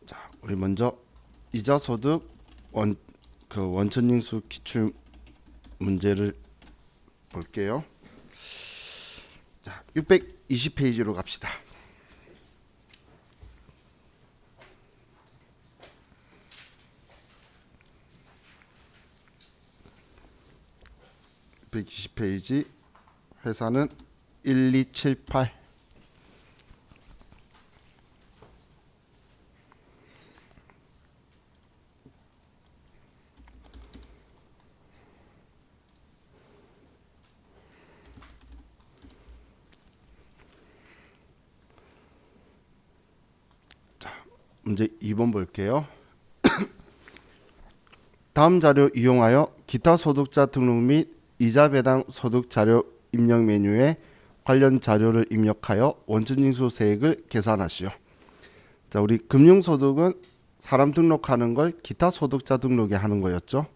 자, 우리 먼저 이자 소득 원천징수 기출 문제를 볼게요. 자, 620페이지로 갑시다. 620페이지 회사는 1278. 문제 2번 볼게요. 다음 자료 이용하여 기타 소득자 등록 및 이자 배당 소득 자료 입력 메뉴에 관련 자료를 입력하여 원천징수 세액을 계산하시오. 자, 우리 금융소득은 사람 등록하는 걸 기타 소득자 등록에 하는 거였죠.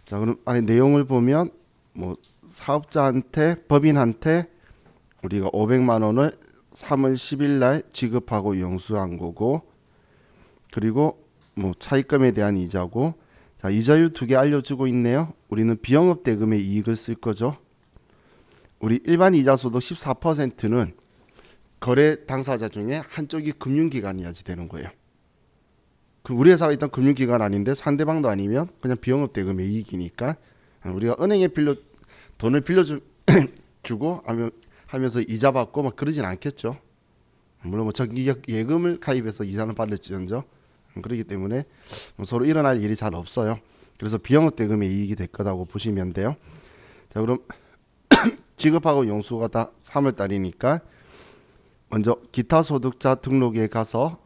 자, 그럼 안에 내용을 보면 뭐 사업자한테 법인한테 우리가 500만 원을 3월 10일 날 지급하고 영수한 거고, 그리고 뭐 차입금에 대한 이자고. 자, 이자율 두 개 알려주고 있네요. 우리는 비영업 대금의 이익을 쓸 거죠. 우리 일반 이자 소득 14%는 거래 당사자 중에 한쪽이 금융기관이어야지 되는 거예요. 그럼 우리 회사가 일단 금융기관 아닌데 상대방도 아니면 그냥 비영업 대금의 이익이니까 우리가 은행에 돈을 빌려주고 하면서 이자 받고 막 그러진 않겠죠. 물론 뭐 정기적 예금을 가입해서 이자는 받을지언정 그렇기 때문에 서로 일어날 일이 잘 없어요. 그래서 비영업 대금의 이익이 될 거라고 보시면 돼요. 자, 그럼 지급하고 용수가 다 3월 달이니까 먼저 기타 소득자 등록에 가서,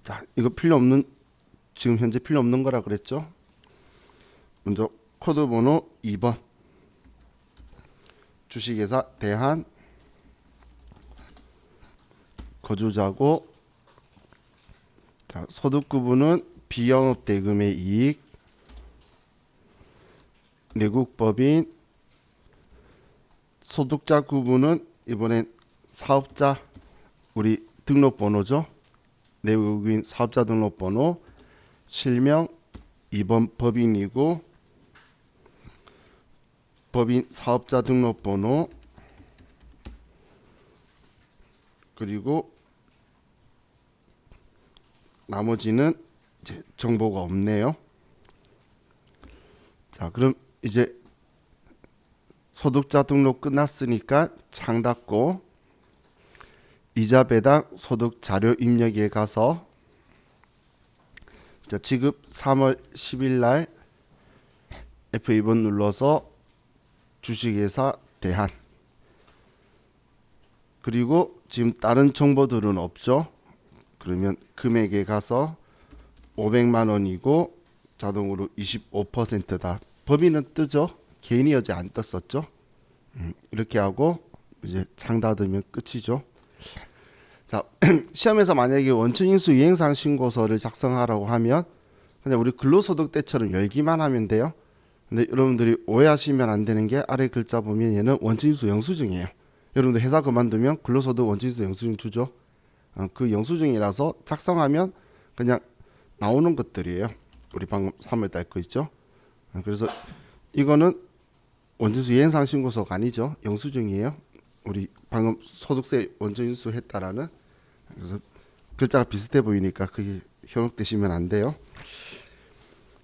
자, 이거 지금 현재 필요 없는 거라 그랬죠. 먼저 코드 번호 2번 주식회사 대한 거주자고, 자, 소득 구분은 비영업 대금의 이익, 내국법인, 소득자 구분은 이번엔 사업자 우리 등록번호죠. 내국인 사업자 등록번호, 실명 2번 법인이고, 법인 사업자 등록번호, 그리고 나머지는 이제 정보가 없네요. 자, 그럼 이제 소득자 등록 끝났으니까 창 닫고 이자 배당 소득 자료 입력에 가서, 자, 지급 3월 10일 날 F2번 눌러서 주식회사 대한, 그리고 지금 다른 정보들은 없죠. 그러면 금액에 가서 500만 원이고 자동으로 25%다. 법인은 뜨죠. 개인이 어제 안 떴었죠. 이렇게 하고 이제 창 닫으면 끝이죠. 자, 시험에서 만약에 원천징수 이행사항 신고서를 작성하라고 하면 그냥 우리 근로소득 때처럼 열기만 하면 돼요. 근데 여러분들이 오해하시면 안 되는 게 아래 글자 보면 얘는 원천징수 영수증이에요. 여러분들 회사 그만두면 근로소득 원천징수 영수증 주죠. 그 영수증이라서 작성하면 그냥 나오는 것들이에요. 우리 방금 3월 달 거 있죠. 그래서 이거는 원천징수 이행사항 신고서가 아니죠. 영수증이에요. 우리 방금 소득세 원천징수 했다라는. 그래서 글자가 비슷해 보이니까 그게 현혹되시면 안 돼요.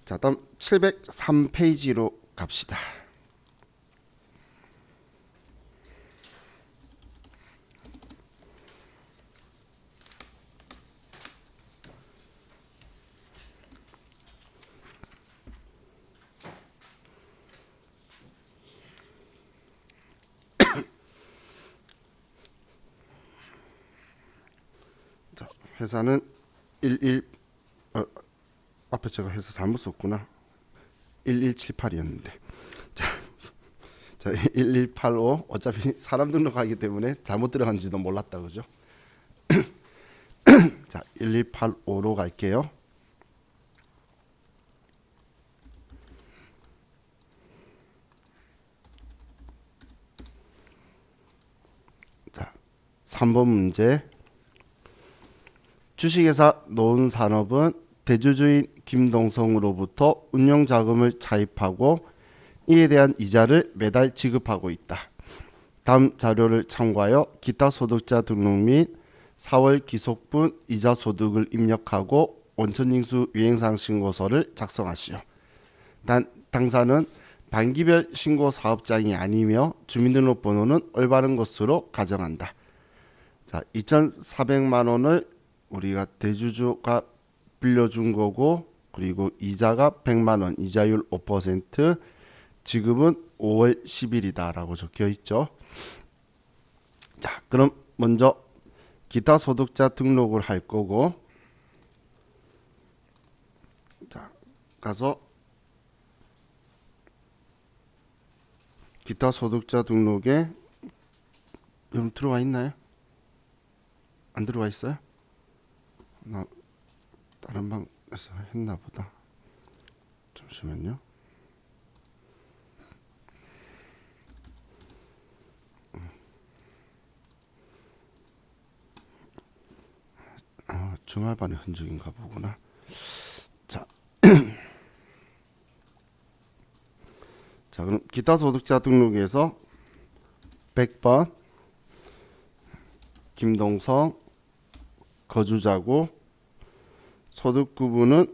자, 다음 703페이지로 갑시다. 자, 회사는 11 앞에 제가 회사 잘못 썼구나. 1178이었는데. 자, 1185 어차피 사람 등록하기 때문에 잘못 들어간지도 몰랐다 그죠? 자, 1185로 갈게요. 자, 3번 문제. 주식회사 노은산업은 대주주인 김동성으로부터 운용자금을 차입하고 이에 대한 이자를 매달 지급하고 있다. 다음 자료를 참고하여 기타 소득자 등록 및 4월 기속분 이자 소득을 입력하고 원천징수 유행사항 신고서를 작성하시오. 단 당사는 반기별 신고 사업장이 아니며 주민등록번호는 올바른 것으로 가정한다. 자, 2,400만 원을 우리가 대주주가 빌려준 거고, 그리고 이자가 100만 원, 이자율 5%, 지급은 5월 10일이다 라고 적혀 있죠. 자, 그럼 먼저 기타 소득자 등록을 할 거고, 자, 가서 기타 소득자 등록에 여러분 들어와 있나요? 안 들어와 있어요? 나 다른 방에서 했나 보다. 잠시만요. 주말반의 흔적인가 보구나. 자, 자, 그럼 기타 소득자 등록에서 100번 김동성 거주자고, 소득 구분은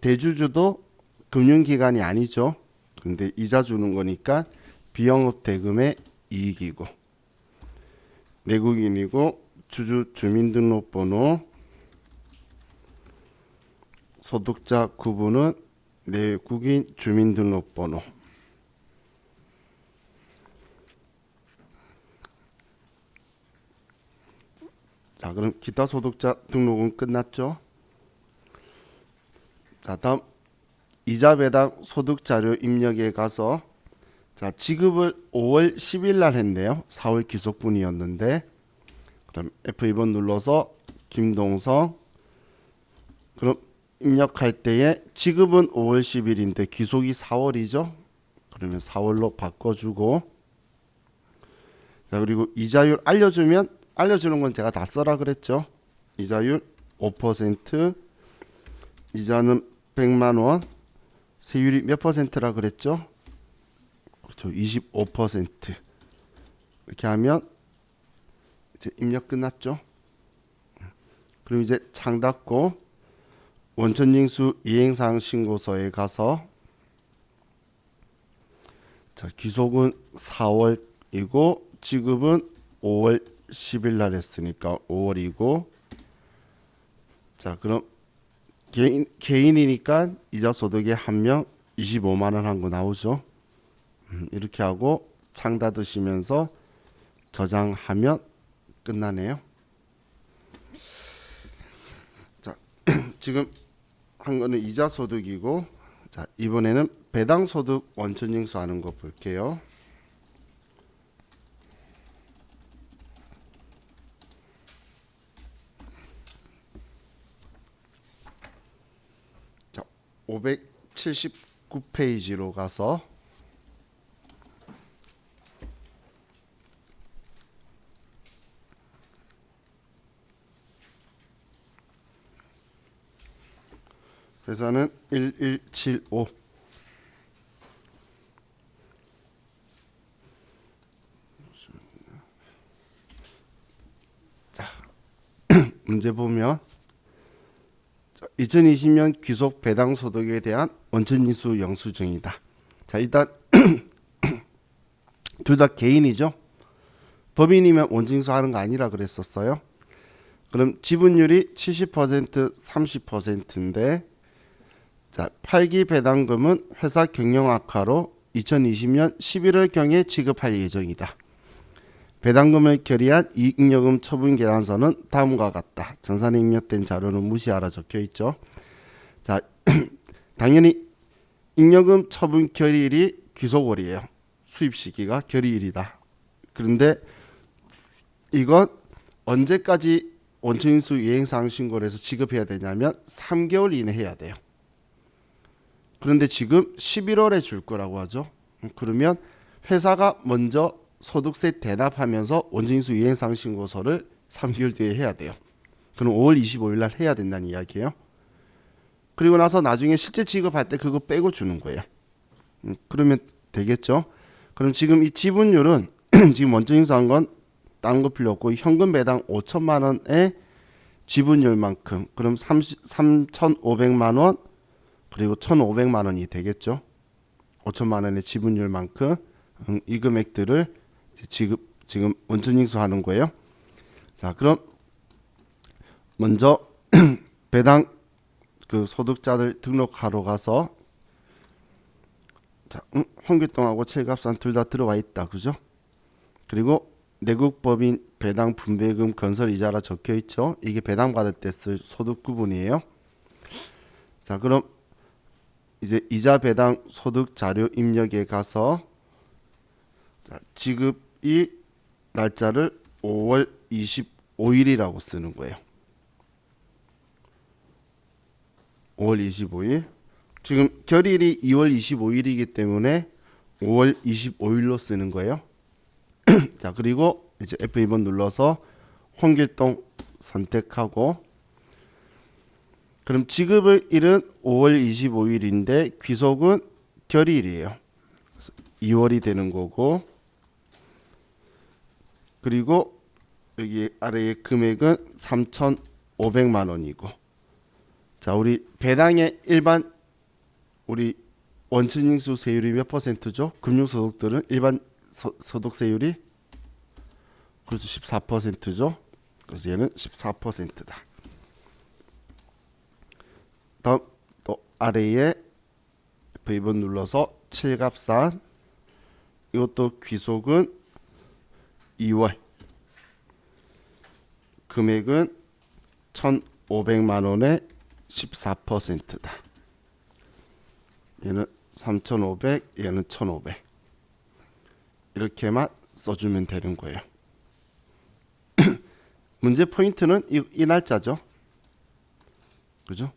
대주주도 금융기관이 아니죠. 근데 이자 주는 거니까 비영업 대금의 이익이고, 내국인이고, 주주 주민등록번호, 소득자 구분은 내국인 주민등록번호. 자, 그럼 기타 소득자 등록은 끝났죠. 자, 다음 이자 배당 소득 자료 입력에 가서, 자, 지급을 5월 10일 날 했네요. 4월 기속분이었는데, 그럼 F2번 눌러서 김동성, 그럼 입력할 때에 지급은 5월 10일인데 기속이 4월이죠. 그러면 4월로 바꿔주고, 자, 그리고 이자율 알려주는 건 제가 다 써라 그랬죠. 이자율 5%, 이자는 100만 원, 세율이 몇 퍼센트라 그랬죠? 그렇죠. 25%. 이렇게 하면 이제 입력 끝났죠. 그럼 이제 창 닫고 원천징수 이행사항 신고서에 가서, 자, 기속은 4월이고 지급은 5월 10일 날 했으니까 5월이고, 자, 그럼 개인이니까 이자 소득에 한 명 25만 원 한 거 나오죠. 이렇게 하고 창 닫으시면서 저장하면 끝나네요. 자, 지금 한 거는 이자 소득이고, 자, 이번에는 배당 소득 원천징수 하는 거 볼게요. 자, 579페이지로 가서, 회사는 1175. 자, 문제 보면, 2020년 귀속 배당 소득에 대한 원천징수 영수증이다. 자, 일단 둘 다 개인이죠. 법인이면 원천징수 하는 거 아니라 그랬었어요. 그럼 지분율이 70% 30%인데, 자, 8기 배당금은 회사 경영 악화로 2020년 11월경에 지급할 예정이다. 배당금을 결의한 이익잉여금 처분 계산서는 다음과 같다. 전산에 입력된 자료는 무시하라 적혀 있죠. 자, 당연히 잉여금 처분 결의일이 귀속월이에요. 수입 시기가 결의일이다. 그런데 이건 언제까지 원천징수 이행사항 신고를 해서 지급해야 되냐면 3개월 이내 해야 돼요. 그런데 지금 11월에 줄 거라고 하죠. 그러면 회사가 먼저 소득세 대납하면서 원천징수 이행사항 신고서를 3개월 뒤에 해야 돼요. 그럼 5월 25일 날 해야 된다는 이야기예요. 그리고 나서 나중에 실제 지급할 때 그거 빼고 주는 거예요. 그러면 되겠죠. 그럼 지금 이 지분율은 지금 원점 징수한 건 다른 거 필요 없고 현금 배당 5천만 원의 지분율만큼 그럼 3,500만 원 그리고 1,500만 원이 되겠죠. 5천만 원의 지분율만큼 이 금액들을 지금 원점 징수하는 거예요. 자, 그럼 먼저 배당 그 소득자들 등록하러 가서 자, 홍길동하고 최갑산 둘 다 들어와 있다. 그죠? 그리고 내국법인 배당 분배금 건설 이자라 적혀 있죠. 이게 배당 받을 때 쓸 소득 구분이에요. 자, 그럼 이제 이자 배당 소득 자료 입력에 가서 자, 지급이 날짜를 5월 25일이라고 쓰는 거예요. 5월 25일. 지금 결일이 2월 25일이기 때문에 5월 25일로 쓰는 거예요. 자, 그리고 이제 F2번 눌러서 홍길동 선택하고 그럼 지급일은 5월 25일인데 귀속은 결일이에요. 2월이 되는 거고 그리고 여기 아래에 금액은 3,500만 원이고 자, 우리 배당의 일반 우리 원천징수 세율이 몇 퍼센트죠? 금융소득들은 일반 소득세율이 그렇죠 14%죠. 그래서 얘는 14%다. 다음 또 아래에 F2번 눌러서 7갑산 이것도 귀속은 2월 금액은 1,500만 원의 14%다. 얘는 3,500 얘는 1,500 이렇게만 써주면 되는 거예요. 문제 포인트는 이 날짜죠. 그죠?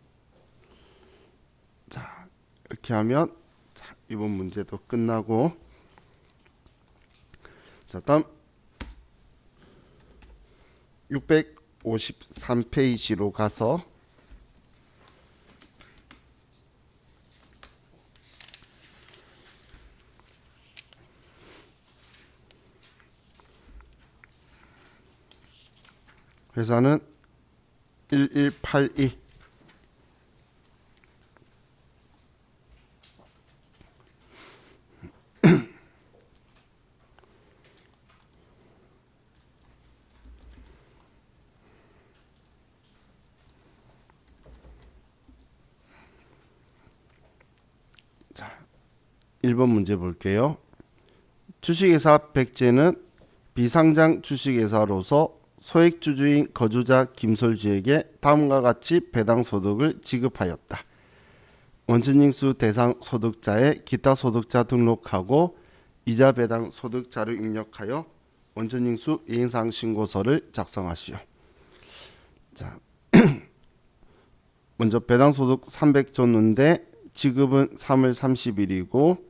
자, 이렇게 하면 자, 이번 문제도 끝나고 자, 다음 653페이지로 가서 회사는 1182 자, 1번 문제 볼게요. 주식회사 백제는 비상장 주식회사로서 소액주주인 거주자 김솔주에게 다음과 같이 배당 소득을 지급하였다. 원천징수 대상 소득자의 기타 소득자 등록하고 이자 배당 소득 자료 입력하여 원천징수 이행사항 신고서를 작성하시오. 자, 먼저 배당 소득 300 줬는데 지급은 3월 30일이고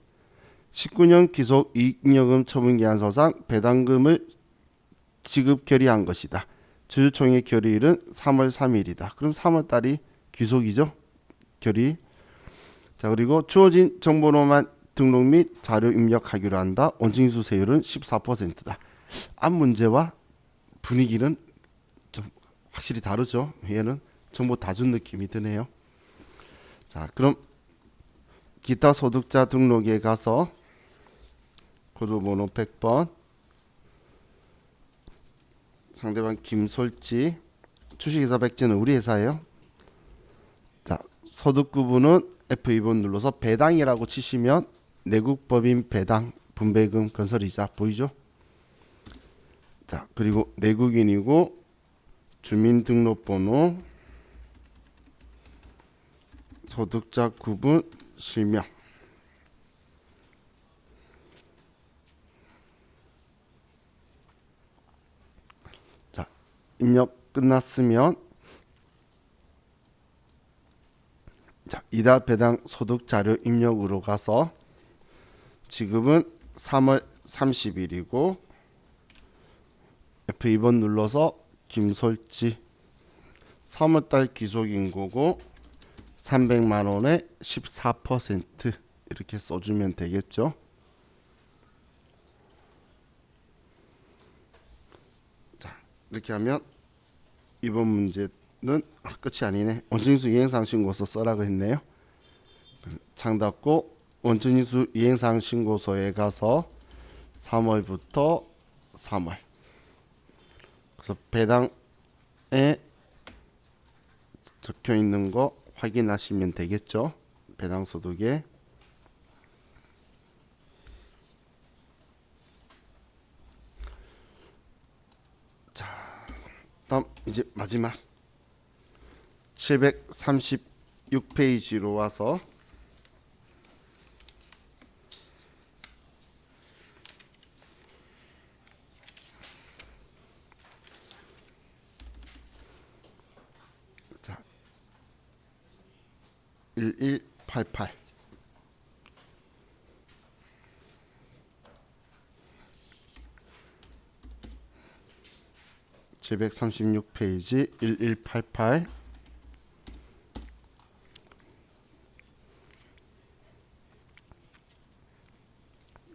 19년 기속 이익잉여금 처분기한서상 배당금을 지급 결의한 것이다. 주주총회 결의일은 3월 3일이다. 그럼 3월 달이 귀속이죠. 결의. 자, 그리고 주어진 정보로만 등록 및 자료 입력하기로 한다. 원칙인수 세율은 14%다. 앞 문제와 분위기는 좀 확실히 다르죠. 얘는 정보 다 준 느낌이 드네요. 자, 그럼 기타 소득자 등록에 가서 코드번호 100번 상대방 김솔지 주식회사 백제는 우리 회사예요. 자, 소득 구분은 F2번 눌러서 배당이라고 치시면 내국법인 배당 분배금 건설이자 보이죠? 자, 그리고 내국인이고 주민등록번호 소득자 구분 실명 자, 입력 끝났으면 자, 이다 배당 소득 자료 입력으로 가서 지급은 3월 30일이고 F2번 눌러서 김솔지 3월달 기속인고고 300만 원에 14% 이렇게 써주면 되겠죠. 자, 이렇게 하면 이번 문제는 끝이 아니네. 원천인수 이행사항 신고서 써라고 했네요. 창 닫고 원천인수 이행사항 신고서에 가서 3월부터 3월. 그래서 배당에 적혀 있는 거 확인하시면 되겠죠. 배당 소득에. 자, 다음 이제 마지막 736페이지로 와서 자, 1188 736페이지 1188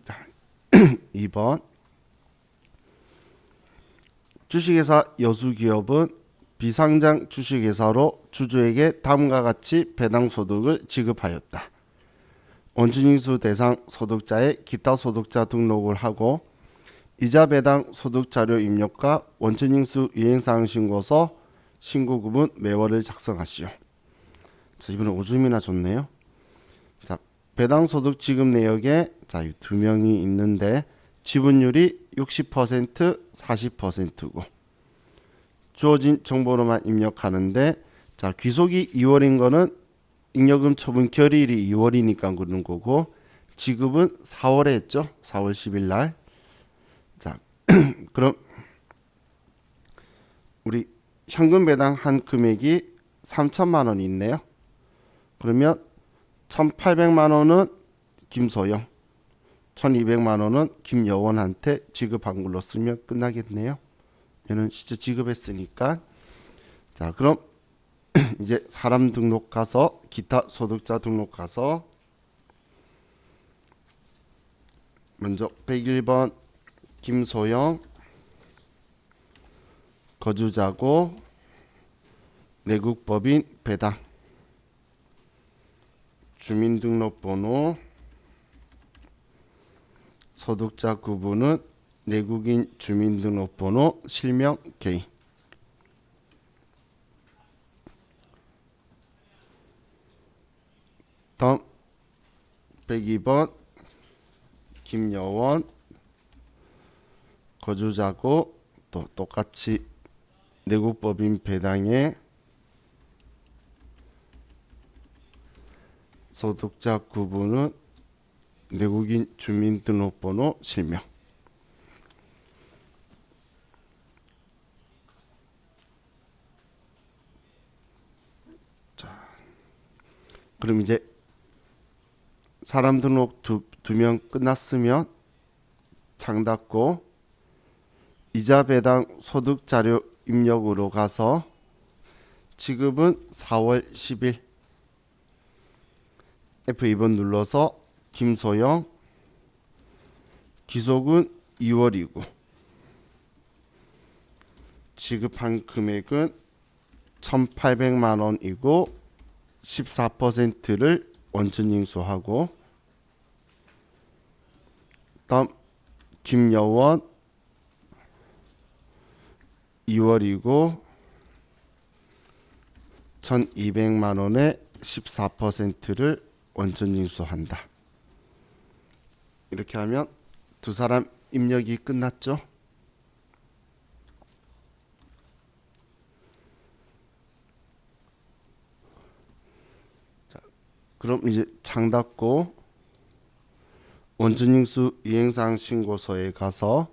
자, 2번 주식회사 여수기업은 비상장 주식회사로 주주에게 다음과 같이 배당소득을 지급하였다. 원천징수 대상 소득자의 기타 소득자 등록을 하고 이자 배당 소득 자료 입력과 원천징수 이행사항 신고서 신고구문 매월을 작성하시오. 자, 이번에 오줌이나 줬네요. 자, 배당 소득 지급 내역에 자, 두 명이 있는데 지분율이 60% 40%고 주어진 정보로만 입력하는데 자, 귀속이 2월인 거는 잉여금 처분 결의일이 2월이니까 그런 거고 지급은 4월에 했죠. 4월 10일 날. 자, 그럼 우리 현금 배당한 금액이 3천만 원이 있네요. 그러면 1,800만 원은 김소영, 1,200만 원은 김여원한테 지급한 걸로 쓰면 끝나겠네요. 얘는 진짜 지급했으니까. 자, 그럼 이제 사람 등록 가서 기타 소득자 등록 가서 먼저 101번 김소영 거주자고 내국법인 배당 주민등록번호 소득자 구분은 내국인 주민등록번호 실명 개인 다음 102번 김여원 거주자고 또 똑같이 내국법인 배당의 소득자 구분은 내국인 주민등록번호 실명. 자, 그럼 이제 사람 등록 두 명 끝났으면 창 닫고 이자 배당 소득 자료 입력으로 가서 지급은 4월 10일 F2번 눌러서 김소영 기속은 2월이고 지급한 금액은 1,800만 원이고 14%를 원천징수하고 다음 김여원 2월이고 1,200만 원에 14%를 원천징수한다. 이렇게 하면 두 사람 입력이 끝났죠. 자, 그럼 이제 창 닫고 원천징수 이행사항 신고서에 가서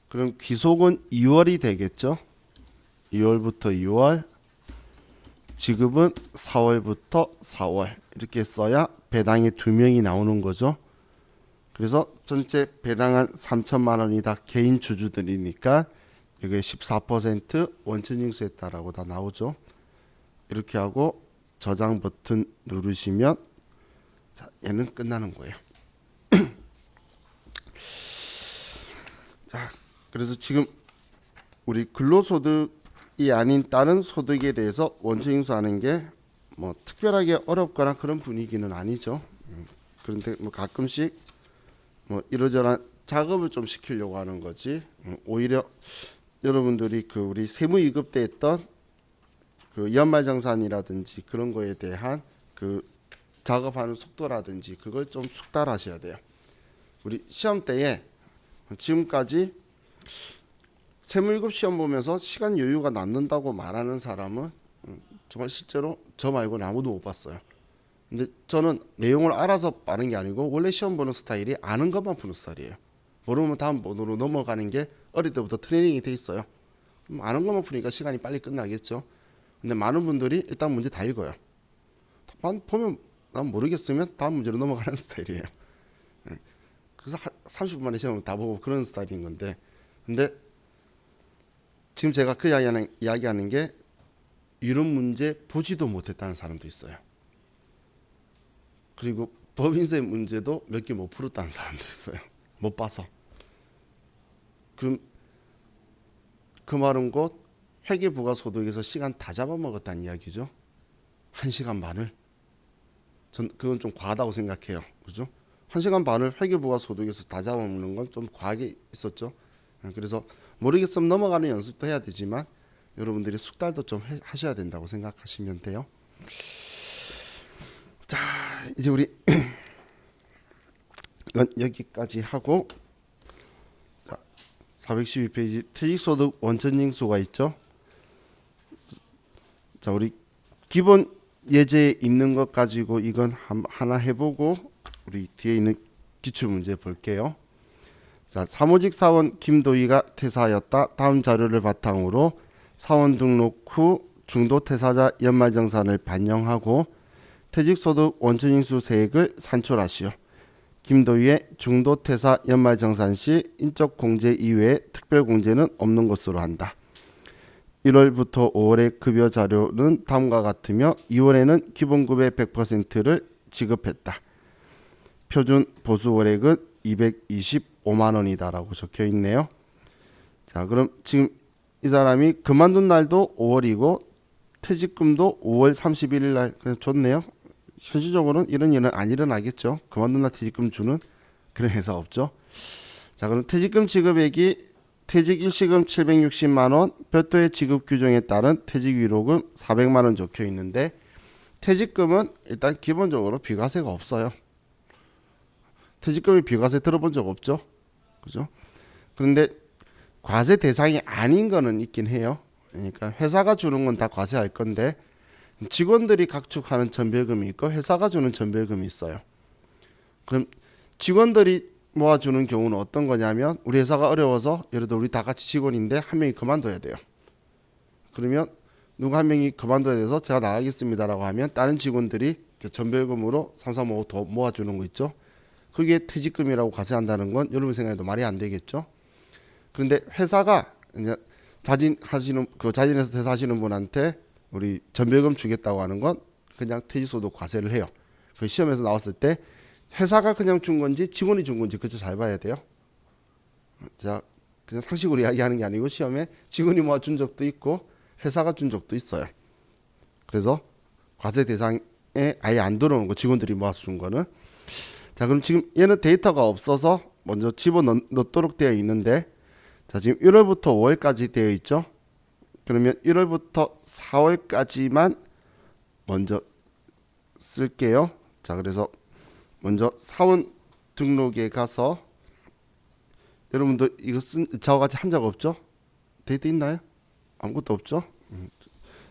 그럼 귀속은 2월이 되겠죠. 2월부터 2월 지급은 4월부터 4월 이렇게 써야 배당이 두 명이 나오는 거죠. 그래서 전체 배당한 3천만 원이 다 개인 주주들이니까 이게 14% 원천징수했다라고 다 나오죠. 이렇게 하고 저장 버튼 누르시면 자, 얘는 끝나는 거예요. 자, 그래서 지금 우리 근로소득이 아닌 다른 소득에 대해서 원천징수하는 게 뭐 특별하게 어렵거나 그런 분위기는 아니죠. 그런데 뭐 가끔씩 뭐 이러저러한 작업을 좀 시키려고 하는 거지. 오히려 여러분들이 그 우리 세무이급 때 했던 그 연말정산이라든지 그런 거에 대한 그 작업하는 속도라든지 그걸 좀 숙달하셔야 돼요. 우리 시험 때에 지금까지 세무이급 시험 보면서 시간 여유가 남는다고 말하는 사람은 정말 실제로 저 말고는 아무도 못 봤어요. 근데 저는 내용을 알아서 빠른 게 아니고 원래 시험 보는 스타일이 아는 것만 푸는 스타일이에요. 모르면 다음 번호로 넘어가는 게 어릴 때부터 트레이닝이 돼 있어요. 아는 것만 푸니까 시간이 빨리 끝나겠죠. 근데 많은 분들이 일단 문제 다 읽어요. 보면 난 모르겠으면 다음 문제로 넘어가는 스타일이에요. 그래서 30분 만에 시험을 다 보고 그런 스타일인 건데, 근데 지금 제가 그 이야기하는 게 이런 문제 보지도 못했다는 사람도 있어요. 그리고 법인세 문제도 몇 개 못 풀었다는 사람도 있어요. 못 봐서. 그럼 그 말은 곧 회계부가소득에서 시간 다 잡아먹었다는 이야기죠. 1시간 반을. 전 그건 좀 과하다고 생각해요. 그죠? 1시간 반을 회계부가소득에서 다 잡아먹는 건 좀 과하게 있었죠. 그래서 모르겠으면 넘어가는 연습도 해야 되지만 여러분들이 숙달도 좀 하셔야 된다고 생각하시면 돼요. 자, 이제 우리 여기까지 하고 412페이지 퇴직소득 원천징수가 있죠. 자, 우리 기본 예제에 있는 것 가지고 이건 하나 해보고 우리 뒤에 있는 기출문제 볼게요. 자, 사무직 사원 김도희가 퇴사하였다. 다음 자료를 바탕으로 사원 등록 후 중도 퇴사자 연말정산을 반영하고 퇴직소득 원천징수 세액을 산출하시오. 김도희의 중도퇴사 연말정산 시 인적 공제 이외에 특별 공제는 없는 것으로 한다. 1월부터 5월의 급여 자료는 다음과 같으며 2월에는 기본급의 100%를 지급했다. 표준 보수 월액은 225만 원이다라고 적혀 있네요. 자, 그럼 지금 이 사람이 그만둔 날도 5월이고 퇴직금도 5월 31일 날 그냥 줬네요. 현실적으로는 이런 일은 안 일어나겠죠. 그만둔 날 퇴직금 주는 그런 회사 없죠. 자, 그럼 퇴직금 지급액이 퇴직 일시금 760만 원, 별도의 지급 규정에 따른 퇴직 위로금 400만 원 적혀 있는데 퇴직금은 일단 기본적으로 비과세가 없어요. 퇴직금이 비과세 들어본 적 없죠. 그죠? 그런데 과세 대상이 아닌 거는 있긴 해요. 그러니까 회사가 주는 건 다 과세할 건데 직원들이 각축하는 전별금이 있고 회사가 주는 전별금이 있어요. 그럼 직원들이 모아주는 경우는 어떤 거냐면 우리 회사가 어려워서 예를 들어 우리 다 같이 직원인데 한 명이 그만둬야 돼요. 그러면 누구 한 명이 그만둬야 돼서 제가 나가겠습니다라고 하면 다른 직원들이 전별금으로 3355 더 모아주는 거 있죠. 그게 퇴직금이라고 과세한다는 건 여러분 생각해도 말이 안 되겠죠. 그런데 회사가 이제 자진해서 퇴사하시는 분한테 우리 전별금 주겠다고 하는 건 그냥 퇴직소득 과세를 해요. 그 시험에서 나왔을 때 회사가 그냥 준 건지 직원이 준 건지 그저 잘 봐야 돼요. 자, 그냥 상식으로 이야기하는 게 아니고 시험에 직원이 모아 준 적도 있고 회사가 준 적도 있어요. 그래서 과세 대상에 아예 안 들어오는 거 직원들이 모아서 준 거는. 자, 그럼 지금 얘는 데이터가 없어서 먼저 집어넣도록 되어 있는데 자, 지금 1월부터 5월까지 되어 있죠. 그러면 1월부터 4월까지만 먼저 쓸게요. 자, 그래서 먼저 사원 등록에 가서 여러분도 이거 저와 같이 한 적 없죠? 데이터 있나요? 아무것도 없죠?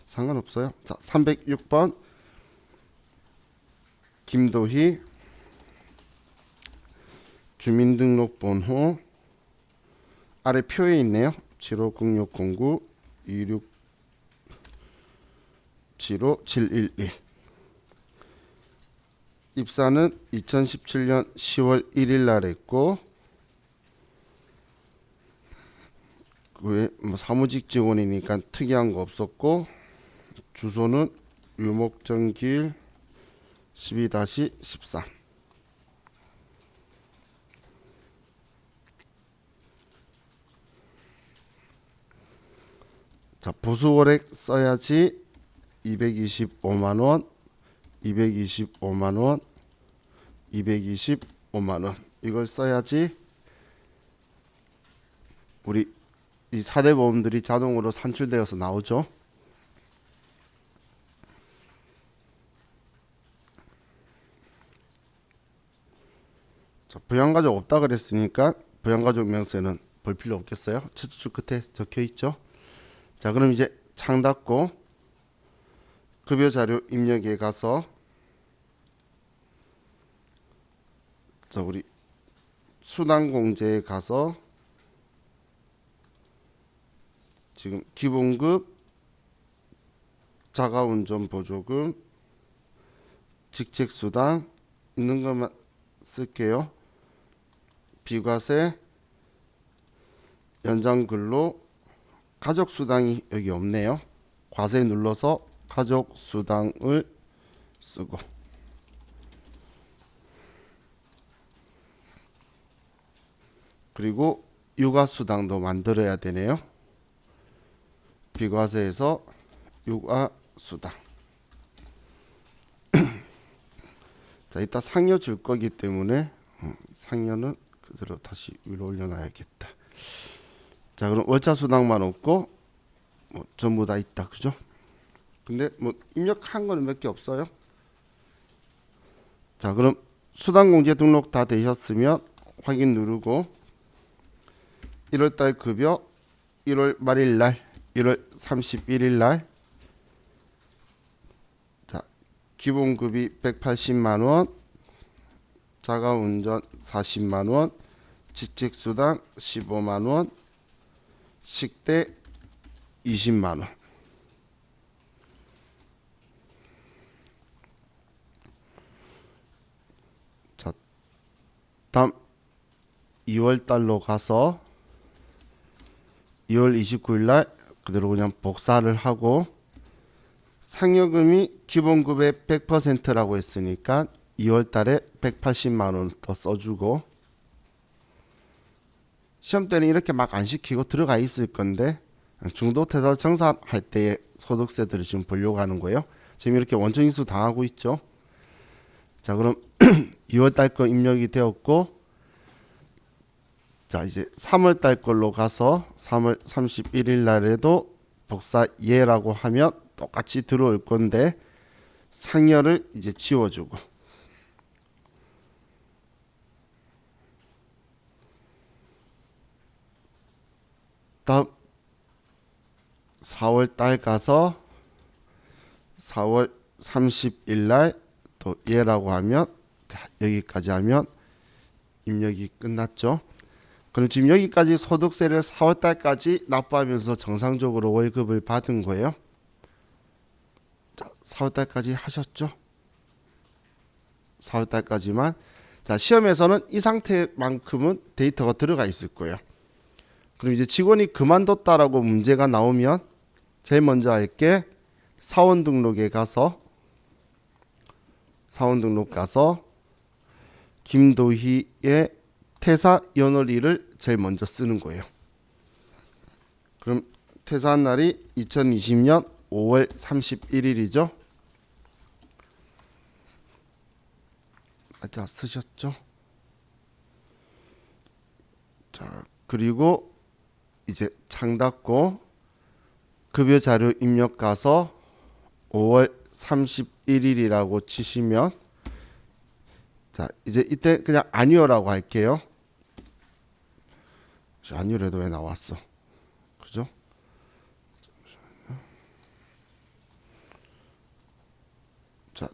상관없어요. 자, 306번 김도희 주민등록번호 아래 표에 있네요. 750609 2675711 입사는 2017년 10월 1일 날 했고 그 외에 뭐 사무직 직원이니까 특이한 거 없었고, 주소는 유목정길 12-14. 자, 보수월액 써야지 225만 원, 225만 원, 225만 원. 이걸 써야지 우리 이 4대 보험들이 자동으로 산출되어서 나오죠. 자, 부양가족 없다 그랬으니까 부양가족 명세는 볼 필요 없겠어요. 첫 줄 끝에 적혀 있죠. 자, 그럼 이제 창 닫고 급여 자료 입력에 가서 자, 우리 수당 공제에 가서 지금 기본급, 자가운전 보조금, 직책수당 있는 것만 쓸게요. 비과세, 연장근로, 가족수당이 여기 없네요. 과세 눌러서 가족수당을 쓰고, 그리고 육아수당도 만들어야 되네요. 비과세에서 육아수당. 자, 이따 상여 줄 거기 때문에 상여는 그대로 다시 위로 올려놔야겠다. 자, 그럼 월차수당만 없고 뭐 전부 다 있다, 그죠? 근데 뭐 입력한 거는 몇 개 없어요. 자, 그럼 수당공제 등록 다 되셨으면 확인 누르고 1월달 급여 1월 말일 날, 1월 31일 날, 자, 기본급이 180만 원, 자가운전 40만 원, 직책수당 15만 원, 식대 20만 원. 자, 다음 2월 달로 가서 2월 29일 날 그대로 그냥 복사를 하고 상여금이 기본급의 100%라고 했으니까 2월 달에 180만 원 더 써주고, 시험 때는 이렇게 막 안 시키고 들어가 있을 건데 중도태사 정산할 때의 소득세들을 지금 보려고 하는 거예요. 지금 이렇게 원천인수 당하고 있죠. 자, 그럼 2월 달 거 입력이 되었고, 자, 이제 3월 달 걸로 가서 3월 31일 날에도 복사 예라고 하면 똑같이 들어올 건데 상여를 이제 지워주고, 다음 4월 달 가서 4월 30일 날 또 예라고 하면, 자, 여기까지 하면 입력이 끝났죠. 그럼 지금 여기까지 소득세를 4월 달까지 납부하면서 정상적으로 월급을 받은 거예요. 자, 4월 달까지 하셨죠? 4월 달까지만. 자, 시험에서는 이 상태만큼은 데이터가 들어가 있을 거예요. 그럼 이제 직원이 그만뒀다라고 문제가 나오면 제일 먼저 할 게 사원 등록에 가서 김도희의 퇴사 연월일을 제일 먼저 쓰는 거예요. 그럼 퇴사한 날이 2020년 5월 31일이죠. 자, 쓰셨죠? 자, 그리고 이제 창 닫고 급여 자료 입력 가서 5월 31일이라고 치시면, 자, 이제 이때 그냥 아니오라고 할게요. 아니오래도 왜 나왔어? 그죠? 자,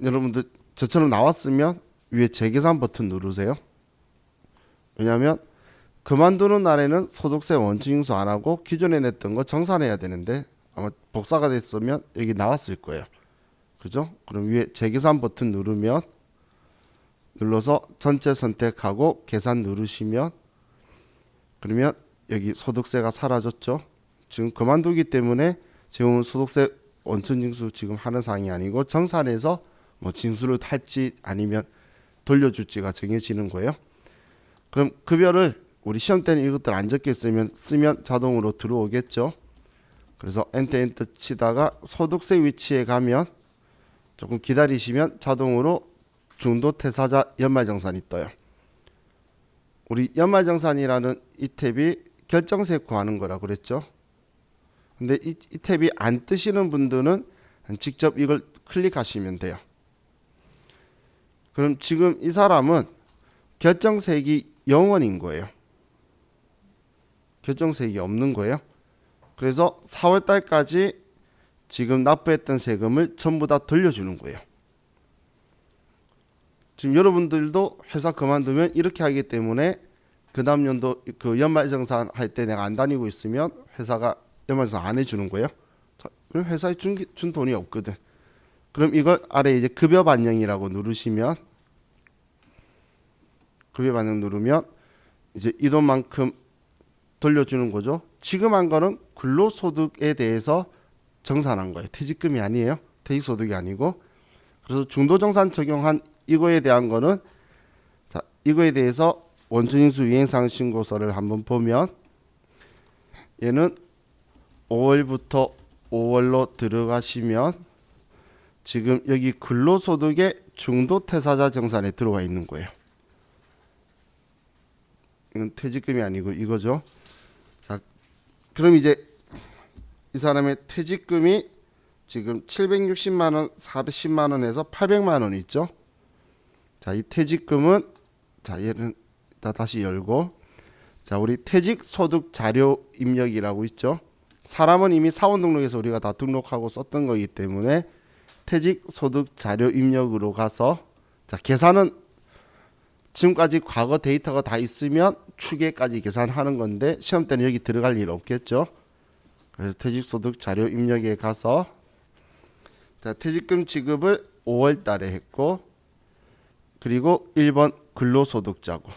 여러분들 저처럼 나왔으면 위에 재계산 버튼 누르세요. 왜냐하면 그만두는 날에는 소득세 원칙인수 안 하고 기존에 냈던 거 정산해야 되는데 아마 복사가 됐으면 여기 나왔을 거예요. 그죠? 그럼 위에 재계산 버튼 눌러서 전체 선택하고 계산 누르시면, 그러면 여기 소득세가 사라졌죠. 지금 그만두기 때문에 지금 소득세 원천징수 지금 하는 상황이 아니고 정산해서 뭐 징수를 할지 아니면 돌려줄지가 정해지는 거예요. 그럼 급여를 우리 시험 때는 이것들 안 적혀 쓰면 자동으로 들어오겠죠. 그래서 엔터 치다가 소득세 위치에 가면 조금 기다리시면 자동으로 중도 퇴사자 연말정산이 떠요. 우리 연말정산이라는 이 탭이 결정세 구하는 거라 그랬죠. 근데 이 탭이 안 뜨시는 분들은 직접 이걸 클릭하시면 돼요. 그럼 지금 이 사람은 결정세액이 0원인 거예요. 결정세액이 없는 거예요. 그래서 4월 달까지 지금 납부했던 세금을 전부 다 돌려주는 거예요. 지금 여러분들도 회사 그만두면 이렇게 하기 때문에 그 다음 연도 그 연말정산 할 때 내가 안 다니고 있으면 회사가 연말정산 안 해주는 거예요. 그럼 회사에 준 돈이 없거든. 그럼 이걸 아래 이제 급여 반영이라고 누르시면 급여 반영 누르면 이제 이 돈만큼 돌려주는 거죠. 지금 한 거는 근로소득에 대해서 정산한 거예요. 퇴직금이 아니에요. 퇴직소득이 아니고. 그래서 중도정산 적용한 이거에 대한 거는 자, 이거에 대해서 원천징수 유행사항 신고서를 한번 보면 얘는 5월부터 5월로 들어가시면 지금 여기 근로소득의 중도퇴사자 정산에 들어와 있는 거예요. 이건 퇴직금이 아니고 이거죠. 자, 그럼 이제 이 사람의 퇴직금이 지금 760만 원, 410만 원에서 800만 원 있죠. 자, 이 퇴직금은 자, 얘는 다시 열고 자, 우리 퇴직소득 자료 입력이라고 있죠. 사람은 이미 사원 등록에서 우리가 다 등록하고 썼던 거기 때문에 퇴직소득 자료 입력으로 가서 자, 계산은 지금까지 과거 데이터가 다 있으면 추계까지 계산하는 건데 시험 때는 여기 들어갈 일 없겠죠. 그래서 퇴직소득 자료 입력에 가서 자, 퇴직금 지급을 5월 달에 했고 그리고 1번 근로소득자고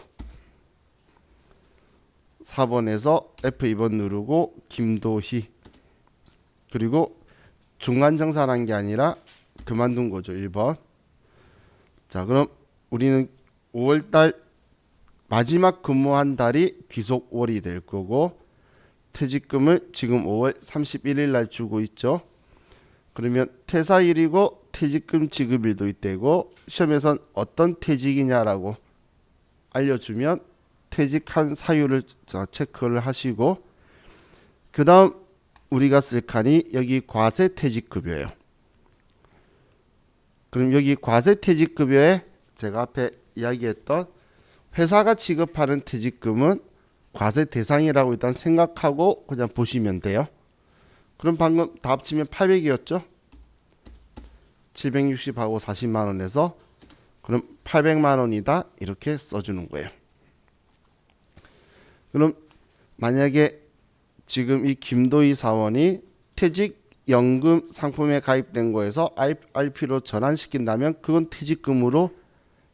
4번에서 F2번 누르고 김도희 그리고 중간정산한 게 아니라 그만둔 거죠. 1번. 자, 그럼 우리는 5월달 마지막 근무한 달이 귀속월이 될 거고 퇴직금을 지금 5월 31일 날 주고 있죠. 그러면 퇴사일이고 퇴직금 지급일도 있대고 시험에선 어떤 퇴직이냐라고 알려주면 퇴직한 사유를 체크를 하시고 그 다음 우리가 쓸 칸이 여기 과세퇴직급여예요. 그럼 여기 과세퇴직급여에 제가 앞에 이야기했던 회사가 지급하는 퇴직금은 과세 대상이라고 일단 생각하고 그냥 보시면 돼요. 그럼 방금 다 합치면 800이었죠? 760하고 40만 원에서 그럼 800만 원이다 이렇게 써주는 거예요. 그럼 만약에 지금 이 김도희 사원이 퇴직연금 상품에 가입된 거에서 RP로 전환시킨다면 그건 퇴직금으로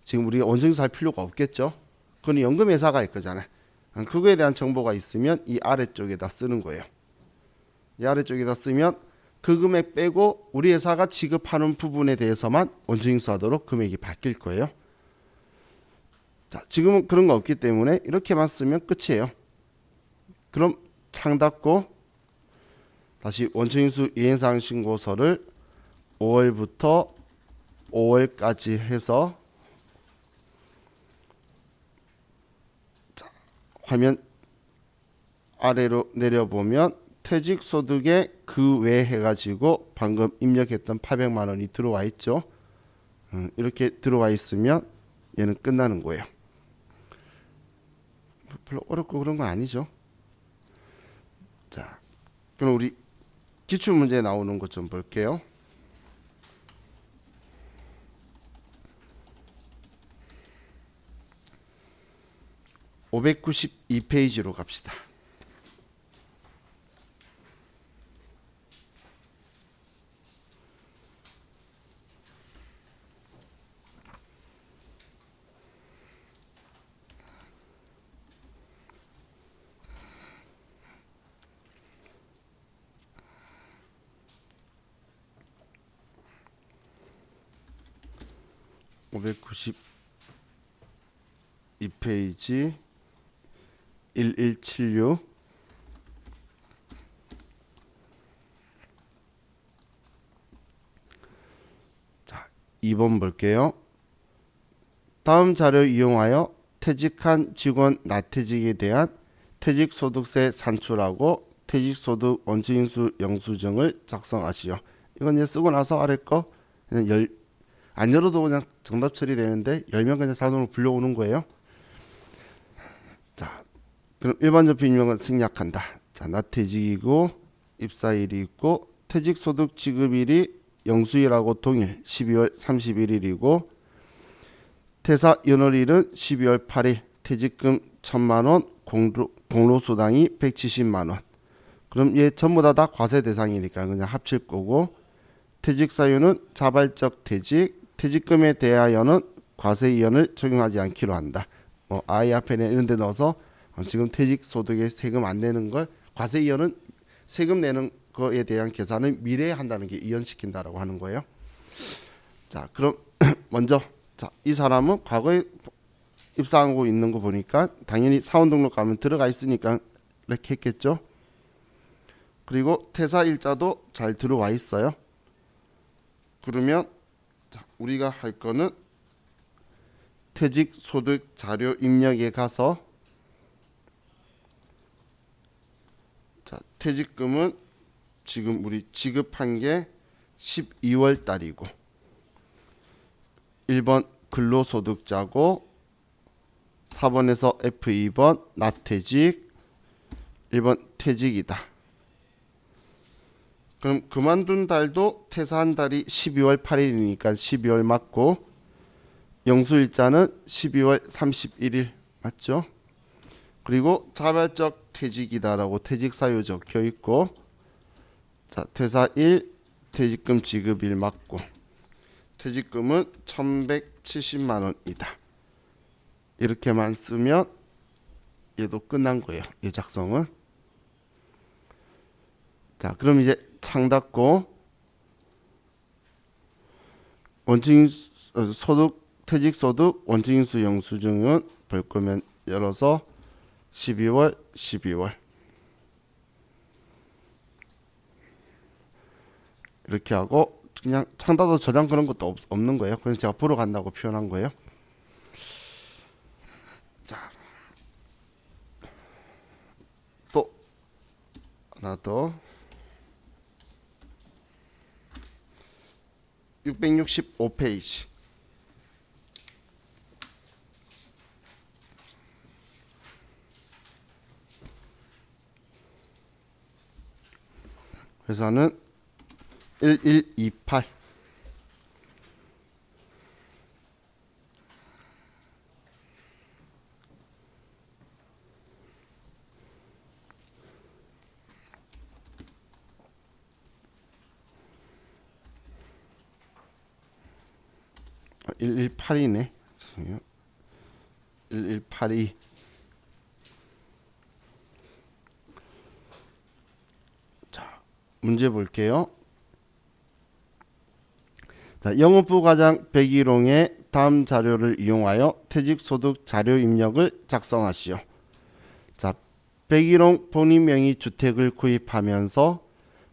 지금 우리가 원정에서 할 필요가 없겠죠. 그건 연금회사가 있 거잖아요. 그거에 대한 정보가 있으면 이 아래쪽에다 쓰는 거예요. 이 아래쪽에다 쓰면 그 금액 빼고 우리 회사가 지급하는 부분에 대해서만 원정인수하도록 금액이 바뀔 거예요. 자, 지금은 그런 거 없기 때문에 이렇게만 쓰면 끝이에요. 그럼 창 닫고 다시 원천인수 이행사항 신고서를 5월부터 5월까지 해서 자, 화면 아래로 내려보면 퇴직소득에 그 외 해가지고 방금 입력했던 800만 원이 들어와 있죠. 이렇게 들어와 있으면 얘는 끝나는 거예요. 별로 어렵고 그런 건 아니죠. 자, 그럼 우리 기출문제 나오는 것 좀 볼게요. 592페이지로 갑시다. 592페이지 1176. 자, 2번 볼게요. 다음 자료 이용하여 퇴직한 직원 나퇴직에 대한 퇴직소득세 산출하고 퇴직소득 원칙인수 영수증을 작성하시오. 이건 이제 쓰고 나서 아래 거 그냥 안 열어도 그냥 정답 처리되는데 열면 그냥 자동으로 불려오는 거예요. 자, 그럼 일반적 비밀명은 생략한다. 자, 나퇴직이고 입사일이 있고 퇴직소득 지급일이 영수일하고 동일 12월 31일이고 퇴사 연월일은 12월 8일, 퇴직금 1,000만 원, 공로수당이 170만 원. 그럼 얘 전부 다 과세 대상이니까 그냥 합칠 거고, 퇴직 사유는 자발적 퇴직, 퇴직금에 대하여는 과세 이연을 적용하지 않기로 한다. I 앞에는 이런 데 넣어서 지금 퇴직 소득에 세금 안 내는 걸 과세 이연은 세금 내는 거에 대한 계산을 미래에 한다는 게 이연시킨다라고 하는 거예요. 자, 그럼 먼저 자, 이 사람은 과거에 입사하고 있는 거 보니까 당연히 사원 등록 가면 들어가 있으니까 이렇게 했겠죠. 그리고 퇴사 일자도 잘 들어와 있어요. 그러면 자, 우리가 할 거는 퇴직 소득 자료 입력에 가서 자, 퇴직금은 지금 우리 지급한 게 12월 달이고 1번 근로소득자고 4번에서 F2번 나퇴직 1번 퇴직이다. 그럼 그만둔 달도 퇴사한 달이 12월 8일이니까 12월 맞고 영수일자는 12월 31일 맞죠? 그리고 자발적 퇴직이다라고 퇴직사유 적혀 있고 자, 퇴사일 퇴직금 지급일 맞고 퇴직금은 1,170만 원이다. 이렇게만 쓰면 얘도 끝난 거예요. 이 작성은. 자, 그럼 이제 창 닫고 소득 퇴직소득 원칙인수 영수증은 볼 거면 열어서 12월 이렇게 하고 그냥 창 닫아도 저장 그런 것도 없는 거예요. 그래서 제가 보러 간다고 표현한 거예요. 자, 또 하나 더 665페이지 회사는 1128 118이네. 1182 자, 문제 볼게요. 자, 영업부 과장 백일홍의 다음 자료를 이용하여 퇴직소득 자료 입력을 작성하시오. 자, 백일홍 본인 명의 주택을 구입하면서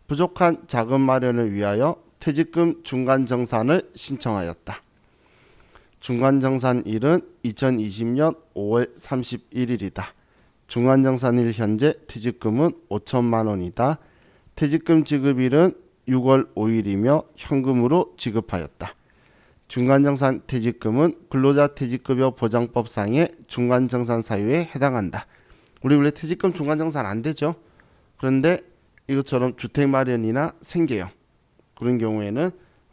부족한 자금 마련을 위하여 퇴직금 중간정산을 신청하였다. 중간정산일은 2020년 5월 31일이다. 중간정산일 현재 퇴직금은 5천만 원이다. 퇴직금 지급일은 6월 5일이며 현금으로 지급하였다. 중간정산 퇴직금은 근로자 퇴직급여 보장법상의 중간정산 사유에 해당한다. 우리 원래 퇴직금 중간정산 안 되죠. 그런데 이것처럼 주택 마련이나 생계형 그런 경우에는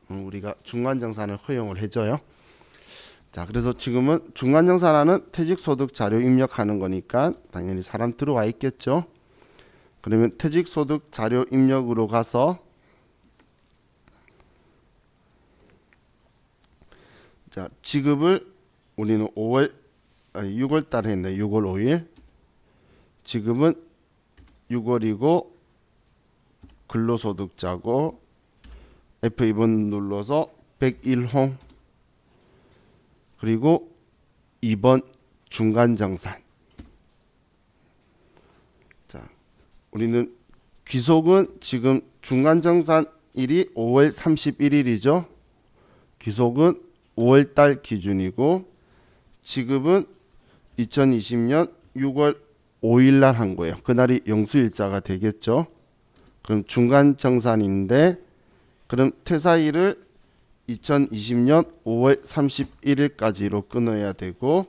우리가 중간정산을 허용을 해줘요. 자, 그래서 지금은 중간정산하는 퇴직소득 자료 입력하는 거니까 당연히 사람 들어와 있겠죠. 그러면 퇴직소득 자료 입력으로 가서 자, 지급을 우리는 6월 달에 했네. 6월 5일. 지금은 6월이고 근로소득자고 F2번 눌러서 백일홍 그리고 2번 중간정산. 자, 우리는 귀속은 지금 중간정산일이 5월 31일이죠. 귀속은 5월달 기준이고 지급은 2020년 6월 5일 날 한 거예요. 그날이 영수일자가 되겠죠. 그럼 중간정산인데 그럼 퇴사일을 2020년 5월 31일까지로 끊어야 되고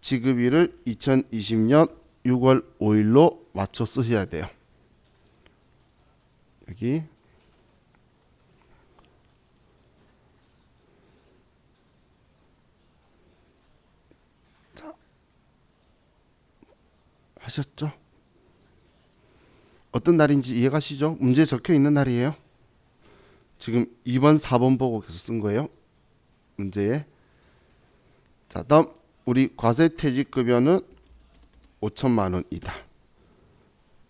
지급일을 2020년 6월 5일로 맞춰 쓰셔야 돼요. 여기 자, 하셨죠? 어떤 날인지 이해가시죠? 문제에 적혀 있는 날이에요. 지금 2번, 4번 보고 계속 쓴 거예요. 문제에. 자, 다음 우리 과세퇴직급여는 5천만 원이다.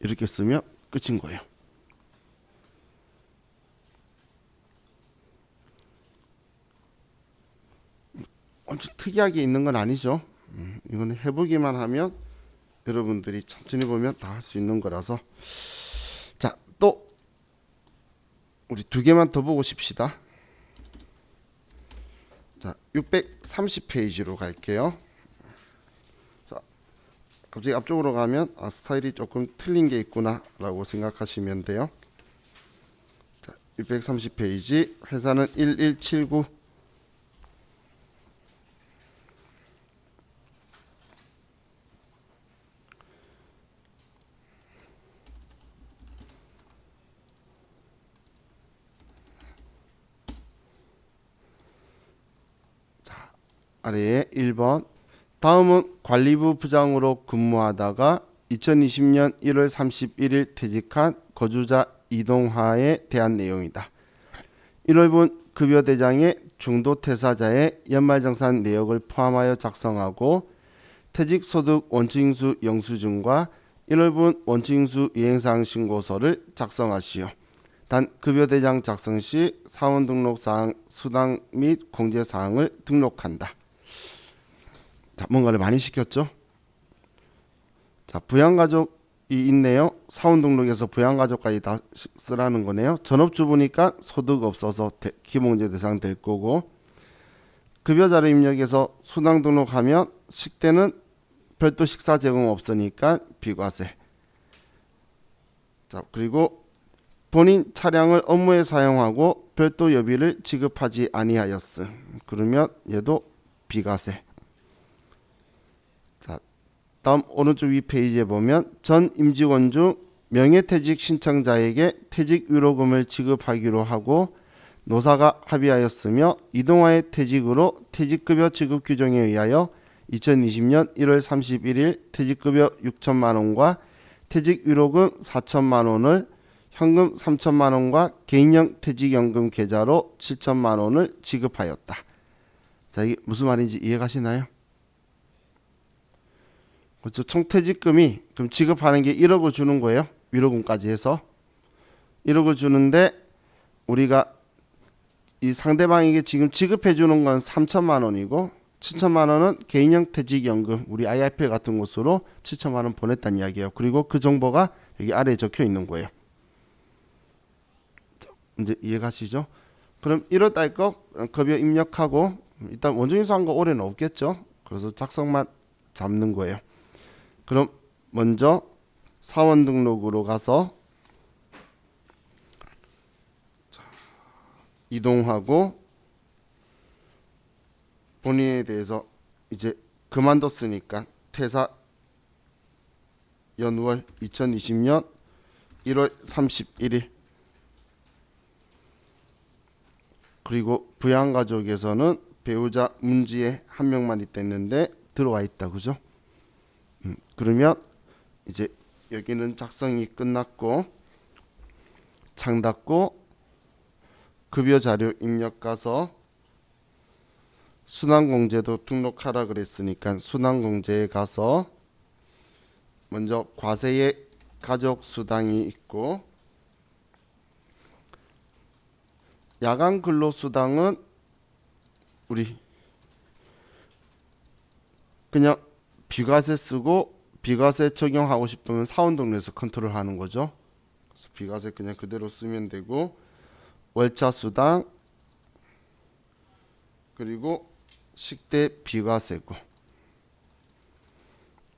이렇게 쓰면 끝인 거예요. 엄청 특이하게 있는 건 아니죠. 이거는 해보기만 하면 여러분들이 천천히 보면 다 할 수 있는 거라서. 자, 또 우리 두 개만 더 보고 싶시다. 자, 630페이지로 갈게요. 자, 갑자기 앞쪽으로 가면 스타일이 조금 틀린 게 있구나 라고 생각하시면 돼요. 자, 630페이지 회사는 1179 아래에 1번 다음은 관리부 부장으로 근무하다가 2020년 1월 31일 퇴직한 거주자 이동하에 대한 내용이다. 1월분 급여대장에 중도퇴사자의 연말정산 내역을 포함하여 작성하고 퇴직소득 원칙인수 영수증과 1월분 원칙인수 이행사항 신고서를 작성하시오. 단 급여대장 작성 시 사원 등록사항, 수당 및 공제사항을 등록한다. 자, 뭔가를 많이 시켰죠? 자, 부양가족이 있네요. 사원 등록에서 부양가족까지 다 쓰라는 거네요. 전업주부니까 소득 없어서 기본공제 대상 될 거고 급여자료 입력해서 수당 등록하면 식대는 별도 식사 제공 없으니까 비과세. 자, 그리고 본인 차량을 업무에 사용하고 별도 여비를 지급하지 아니하였음. 그러면 얘도 비과세. 자, 다음 오른쪽 위 페이지에 보면 전 임직원 중 명예퇴직 신청자에게 퇴직 위로금을 지급하기로 하고 노사가 합의하였으며 이동화의 퇴직으로 퇴직급여 지급 규정에 의하여 2020년 1월 31일 퇴직급여 6천만 원과 퇴직위로금 4천만 원을 현금 3천만 원과 개인형 퇴직연금 계좌로 7천만 원을 지급하였다. 자, 이게 무슨 말인지 이해가시나요? 그렇죠. 총 퇴직금이 그럼 지급하는 게 1억을 주는 거예요. 위로금까지 해서 1억을 주는데 우리가 이 상대방에게 지금 지급해 주는 건 3천만 원이고 7천만 원은 개인형 퇴직연금 우리 IRP 같은 곳으로 7천만 원 보냈다는 이야기예요. 그리고 그 정보가 여기 아래에 적혀 있는 거예요. 이제 이해가시죠? 그럼 1월달 거 급여 입력하고 일단 원정인수한 거 올해는 없겠죠? 그래서 작성만 잡는 거예요. 그럼 먼저 사원 등록으로 가서 이동하고 본인에 대해서 이제 그만뒀으니까 퇴사 연월 2020년 1월 31일 그리고 부양가족에서는 배우자 문지에 한 명만 있댔는데 들어와 있다. 그죠? 그러면 이제 여기는 작성이 끝났고 창 닫고 급여자료 입력 가서 순환공제도 등록하라 그랬으니까 순환공제에 가서 먼저 과세의 가족수당이 있고 야간 근로수당은 우리 그냥 비과세 쓰고 비과세 적용하고 싶으면 사원동료에서 컨트롤하는 거죠. 그래서 비과세 그냥 그대로 쓰면 되고 월차 수당 그리고 식대 비과세고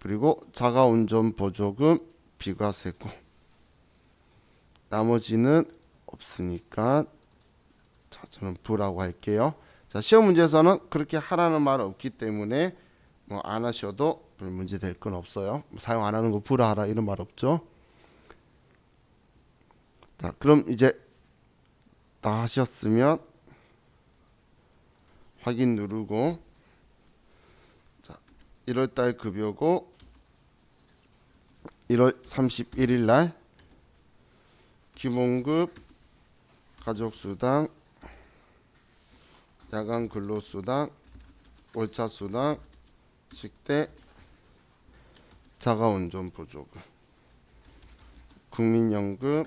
그리고 자가운전 보조금 비과세고 나머지는 없으니까 자, 저는 부라고 할게요. 자, 시험 문제에서는 그렇게 하라는 말 없기 때문에 뭐 안 하셔도 별 문제 될 건 없어요. 사용 안 하는 거 부라 하라 이런 말 없죠. 자, 그럼 이제 다 하셨으면 확인 누르고 자, 1월달 급여고 1월 31일 날 기본급 가족수당 야간 근로수당 월차수당 식대 자가운전 보조금 국민연금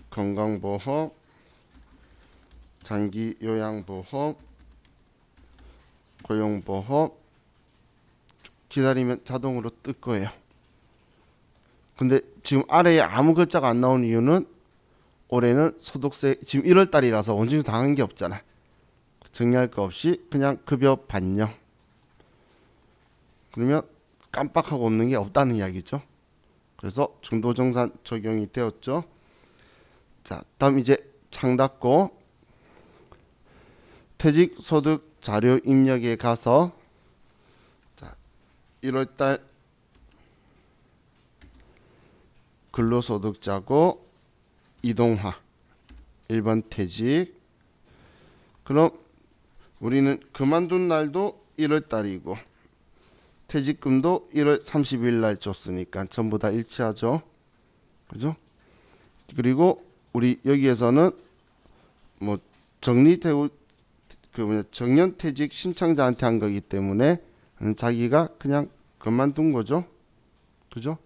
건강보험 장기요양보험 고용보험 기다리면 자동으로 뜰 거예요. 근데 지금 아래에 아무 글자가 안 나온 이유는 올해는 소득세 지금 1월 달이라서 원징수 당한 게 없잖아. 정리할 거 없이 그냥 급여 반영. 그러면 깜빡하고 없는 게 없다는 이야기죠. 그래서 중도정산 적용이 되었죠. 자, 다음 이제 창 닫고 퇴직소득 자료 입력에 가서 자, 1월달 근로소득자고 이동화 1번 퇴직 그럼 우리는 그만둔 날도 1월달이고 퇴직금도 1월 30일 날 줬으니까 전부 다 일치하죠. 그죠? 그리고 우리 여기에서는 뭐 정리되고 정년퇴직 신청자한테 한 거기 때문에 자기가 그냥 그만둔 거죠. 그죠?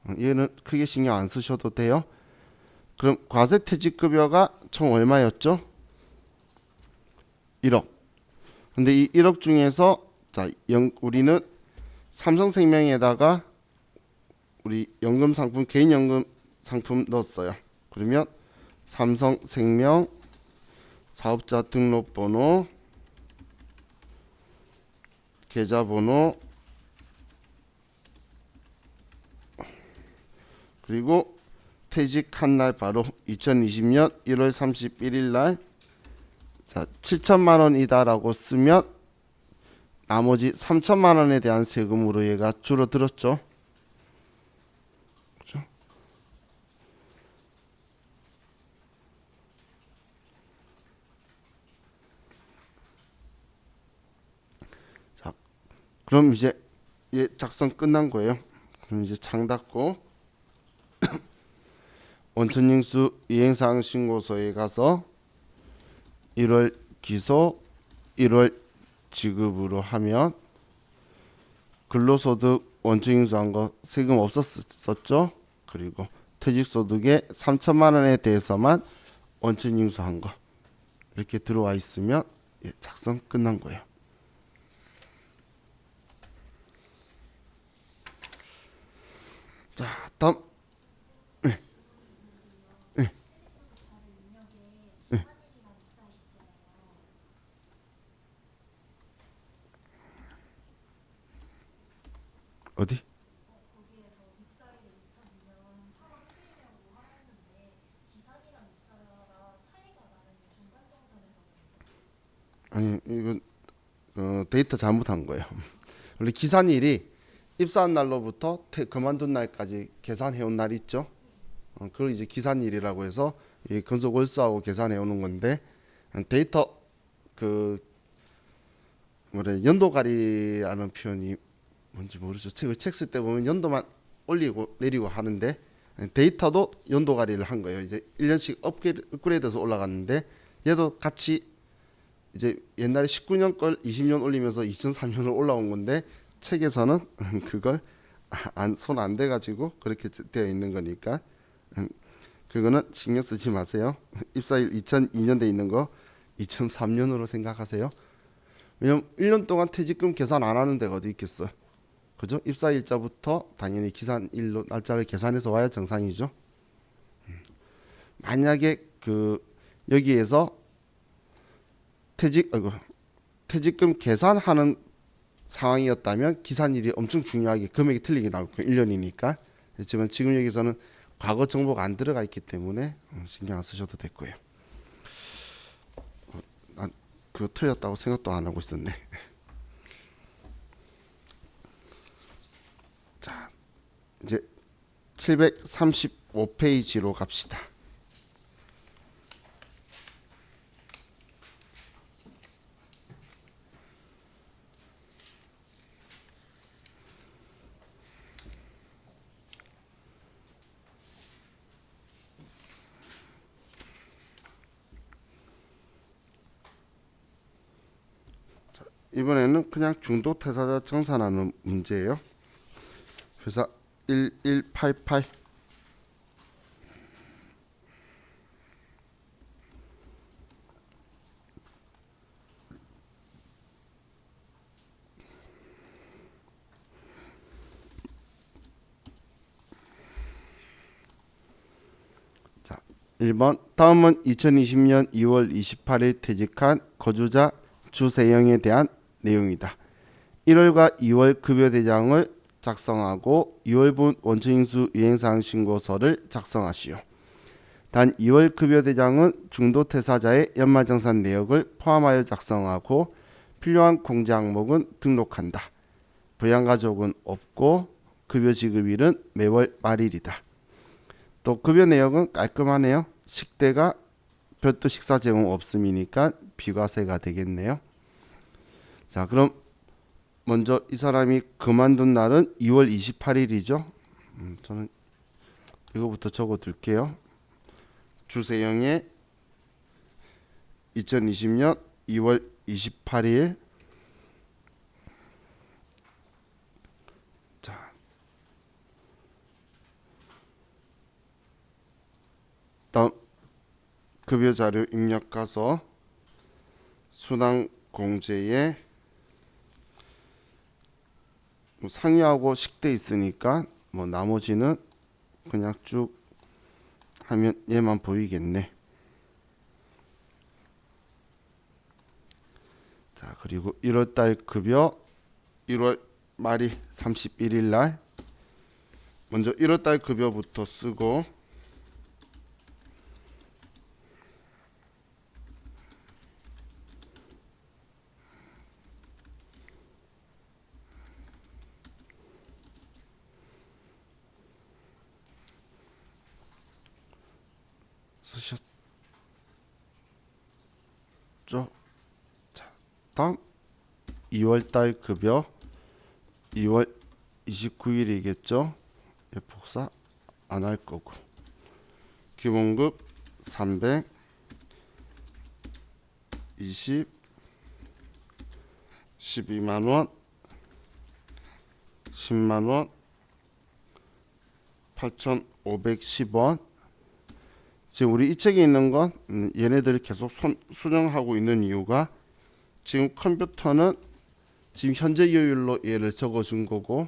얘는 크게 신경 안 쓰셔도 돼요. 그럼 과세퇴직급여가 총 얼마였죠? 1억. 근데 이 1억 중에서 자, 우리는 삼성생명에다가 우리 연금 상품 개인연금 상품 넣었어요. 그러면 삼성생명 사업자 등록번호 계좌번호 그리고 퇴직한 날 바로 2020년 1월 31일 날 자, 7천만 원이다라고 쓰면 나머지 3천만 원에 대한 세금으로 얘가 줄어들었죠. 그죠? 자, 그럼 이제 얘 작성 끝난 거예요. 그럼 이제 창 닫고 원천징수 이행사항 신고서에 가서 1월 기소 1월 지급으로 하면 근로소득 원천징수한 거 세금 없었었죠. 그리고 퇴직소득에 3천만 원에 대해서만 원천징수한 거 이렇게 들어와 있으면 예, 작성 끝난 거예요. 자, 다음 어디? 아니 이건 데이터 잘못한 거예요. 원래 기산일이 입사한 날로부터 그만둔 날까지 계산해 온 날 있죠. 그걸 이제 기산일이라고 해서 이 근속 월수하고 계산해 오는 건데 데이터 그 뭐래 연도갈이라는 표현이 뭔지 모르죠. 책 쓸 때 보면 연도만 올리고 내리고 하는데 데이터도 연도갈이를 한 거예요. 이제 1년씩 업그레이드해서 올라갔는데 얘도 같이 이제 옛날에 19년 걸 20년 올리면서 2003년으로 올라온 건데 책에서는 그걸 손 안 대가지고 그렇게 되어 있는 거니까 그거는 신경 쓰지 마세요. 입사일 2002년대 있는 거 2003년으로 생각하세요. 왜냐면 1년 동안 퇴직금 계산 안 하는 데가 어디 있겠어. 그죠? 입사일자부터 당연히 기산일로 날짜를 계산해서 와야 정상이죠. 만약에 여기에서 퇴직금 계산하는 상황이었다면 기산일이 엄청 중요하게 금액이 틀리게 나올 거예요. 1년이니까. 그렇지만 지금 여기서는 과거 정보가 안 들어가 있기 때문에 신경 안 쓰셔도 될 거예요. 난 그거 틀렸다고 생각도 안 하고 있었네. 자, 이제 735페이지로 갑시다. 이번에는 그냥 중도 퇴사자 정산하는 문제예요. 회사 1188. 자, 1번 다음은 2020년 2월 28일 퇴직한 거주자 주세영에 대한 내용이다. 1월과 2월 급여 대장을 작성하고 2월분 원천징수 이행사항 신고서를 작성하시오. 단 2월 급여 대장은 중도 퇴사자의 연말정산 내역을 포함하여 작성하고 필요한 공제 항목은 등록한다. 부양가족은 없고 급여 지급일은 매월 말일이다. 또 급여 내역은 깔끔하네요. 식대가 별도 식사 제공 없음이니까 비과세가 되겠네요. 자, 그럼 먼저 이 사람이 그만둔 날은 2월 28일이죠. 저는 이거부터 적어둘게요. 주세영의 2020년 2월 28일. 자, 다음 급여 자료 입력 가서 수당 공제에 상여하고 식대 있으니까 뭐 나머지는 그냥 쭉 하면 얘만 보이겠네. 자, 그리고 1월달 급여 1월 말이 31일 날 먼저 1월달 급여부터 쓰고 쓰셨죠? 자, 다음 2월달 급여 2월 29일이겠죠? 복사 안 할 거고 기본급 300 20 12만원 10만원 8,510원. 지금 우리 이 책에 있는 건 얘네들이 계속 수정하고 있는 이유가 지금 컴퓨터는 지금 현재 요율로 얘를 적어준 거고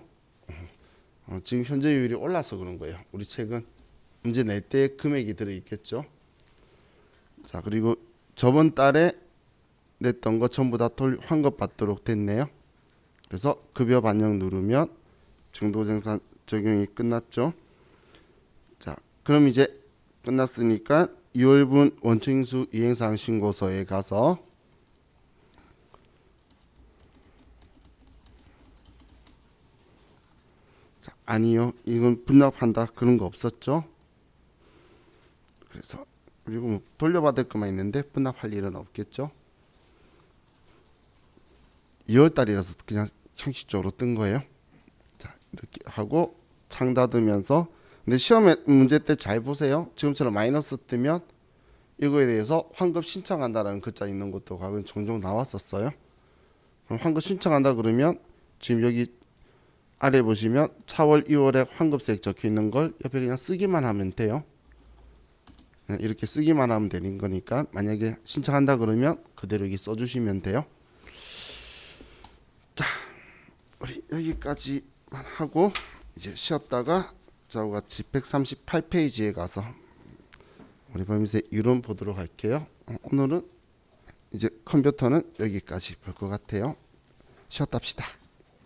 지금 현재 요율이 올라서 그런 거예요. 우리 책은 문제 낼 때 금액이 들어있겠죠. 자, 그리고 저번 달에 냈던 거 전부 다 환급 받도록 됐네요. 그래서 급여 반영 누르면 중도정산 적용이 끝났죠. 자, 그럼 이제 끝났으니까 2월분 원천징수 이행사항 신고서에 가서 자, 아니요, 이건 분납한다 그런 거 없었죠. 그래서 그리고 뭐 돌려받을 것만 있는데 분납할 일은 없겠죠. 2월달이라서 그냥 형식적으로 뜬 거예요. 자, 이렇게 하고 창 닫으면서 근데 시험에 문제 때 잘 보세요. 지금처럼 마이너스 뜨면 이거에 대해서 환급 신청한다라는 글자 있는 것도 과거에 종종 나왔었어요. 그럼 환급 신청한다 그러면 지금 여기 아래 보시면 차월 2월에 환급세액 적혀 있는 걸 옆에 그냥 쓰기만 하면 돼요. 그냥 이렇게 쓰기만 하면 되는 거니까 만약에 신청한다 그러면 그대로 여기 써주시면 돼요. 여기까지만 하고 이제 쉬었다가 저와 같이 138페이지에 가서 우리 범위세 이론 보도록 할게요. 오늘은 이제 컴퓨터는 여기까지 볼 것 같아요. 쉬었다 합시다.